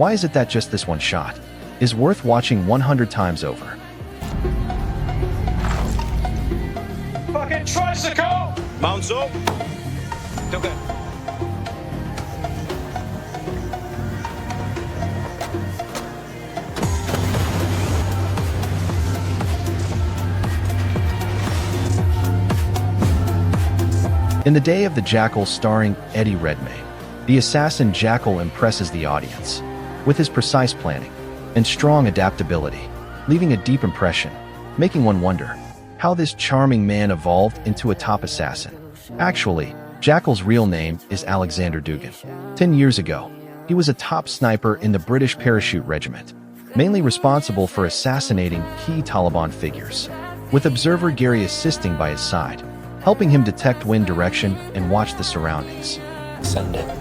Why is it that just this one shot is worth watching 100 times over? Fucking tricycle! Mounts up. Okay. In The Day of the Jackal starring Eddie Redmayne, the assassin Jackal impresses the audience with his precise planning and strong adaptability, leaving a deep impression, making one wonder how this charming man evolved into a top assassin. Actually, Jackal's real name is Alexander Duggan. 10 years ago, he was a top sniper in the British Parachute Regiment, mainly responsible for assassinating key Taliban figures, with observer Gary assisting by his side, helping him detect wind direction and watch the surroundings. Send it.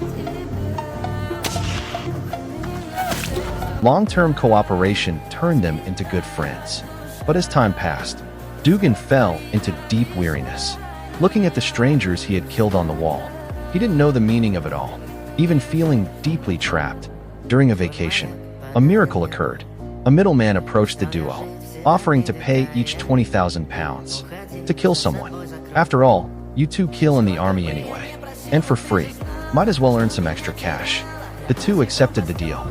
Long-term cooperation turned them into good friends. But as time passed, Duggan fell into deep weariness. Looking at the strangers he had killed on the wall, he didn't know the meaning of it all, even feeling deeply trapped. During a vacation, a miracle occurred. A middleman approached the duo, offering to pay each £20,000 to kill someone. After all, you two kill in the army anyway, and for free. Might as well earn some extra cash. The two accepted the deal.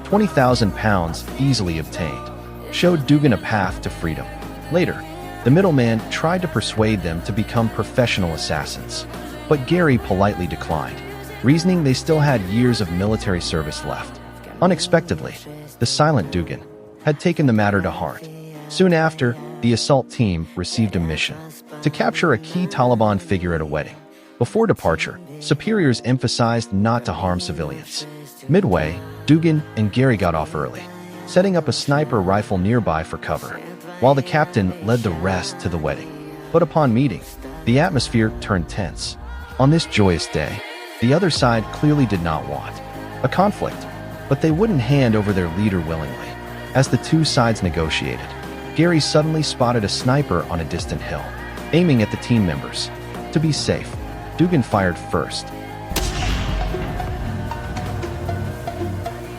£20,000 easily obtained showed Duggan a path to freedom. Later, the middleman tried to persuade them to become professional assassins, but Gary politely declined, reasoning they still had years of military service left. Unexpectedly, the silent Duggan had taken the matter to heart. Soon after, the assault team received a mission to capture a key Taliban figure at a wedding. Before departure, superiors emphasized not to harm civilians. Midway, Duggan and Gary got off early, setting up a sniper rifle nearby for cover, while the captain led the rest to the wedding. But upon meeting, the atmosphere turned tense. On this joyous day, the other side clearly did not want a conflict, but they wouldn't hand over their leader willingly. As the two sides negotiated, Gary suddenly spotted a sniper on a distant hill, aiming at the team members. To be safe, Duggan fired first,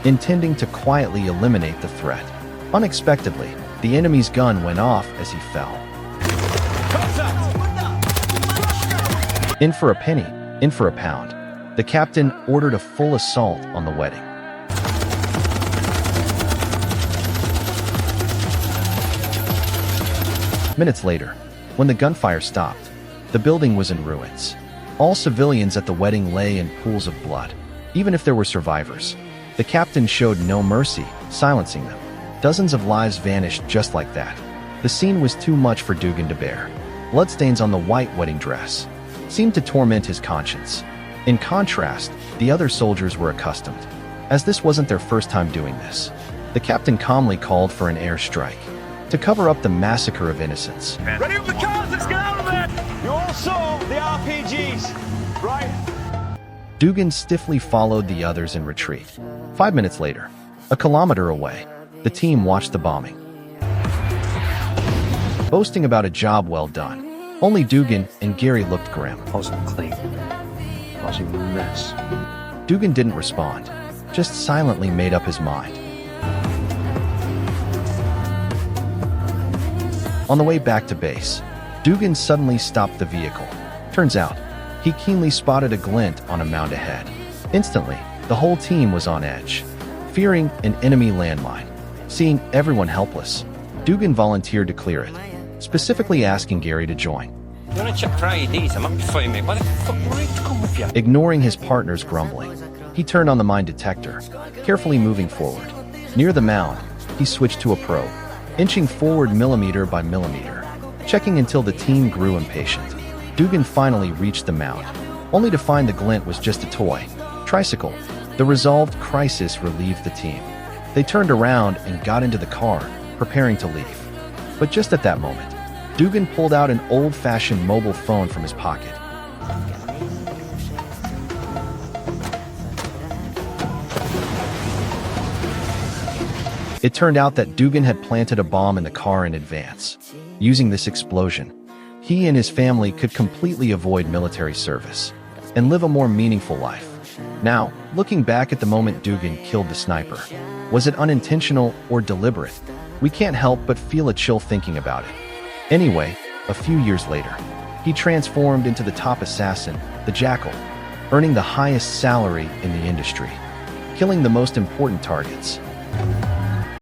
intending to quietly eliminate the threat. Unexpectedly, the enemy's gun went off as he fell. In for a penny, in for a pound. The captain ordered a full assault on the wedding. Minutes later, when the gunfire stopped, the building was in ruins. All civilians at the wedding lay in pools of blood. Even if there were survivors, the captain showed no mercy, silencing them. Dozens of lives vanished just like that. The scene was too much for Duggan to bear. Bloodstains on the white wedding dress seemed to torment his conscience. In contrast, the other soldiers were accustomed, as this wasn't their first time doing this. The captain calmly called for an airstrike to cover up the massacre of innocents. Ready up the cars, let's get out of there! You all saw the RPGs, right? Duggan stiffly followed the others in retreat. 5 minutes later, a kilometer away, the team watched the bombing, boasting about a job well done. Only Duggan and Gary looked grim. Wasn't clean. Wasn't a mess. Duggan didn't respond, just silently made up his mind. On the way back to base, Duggan suddenly stopped the vehicle. Turns out, he keenly spotted a glint on a mound ahead. Instantly, the whole team was on edge, fearing an enemy landmine. Seeing everyone helpless, Duggan volunteered to clear it, specifically asking Gary to join. You wanna check for IEDs? I'm up before you, mate. Why the fuck were you to come with you? Ignoring his partner's grumbling, he turned on the mine detector, carefully moving forward. Near the mound, he switched to a probe, inching forward millimeter by millimeter, checking until the team grew impatient. Duggan finally reached the mound, only to find the glint was just a toy tricycle. The resolved crisis relieved the team. They turned around and got into the car, preparing to leave. But just at that moment, Duggan pulled out an old-fashioned mobile phone from his pocket. It turned out that Duggan had planted a bomb in the car in advance. Using this explosion, he and his family could completely avoid military service. and live a more meaningful life. Now, looking back at the moment Dugan killed the sniper, was it unintentional or deliberate? We can't help but feel a chill thinking about it. Anyway, a few years later, he transformed into the top assassin, the Jackal, earning the highest salary in the industry, killing the most important targets.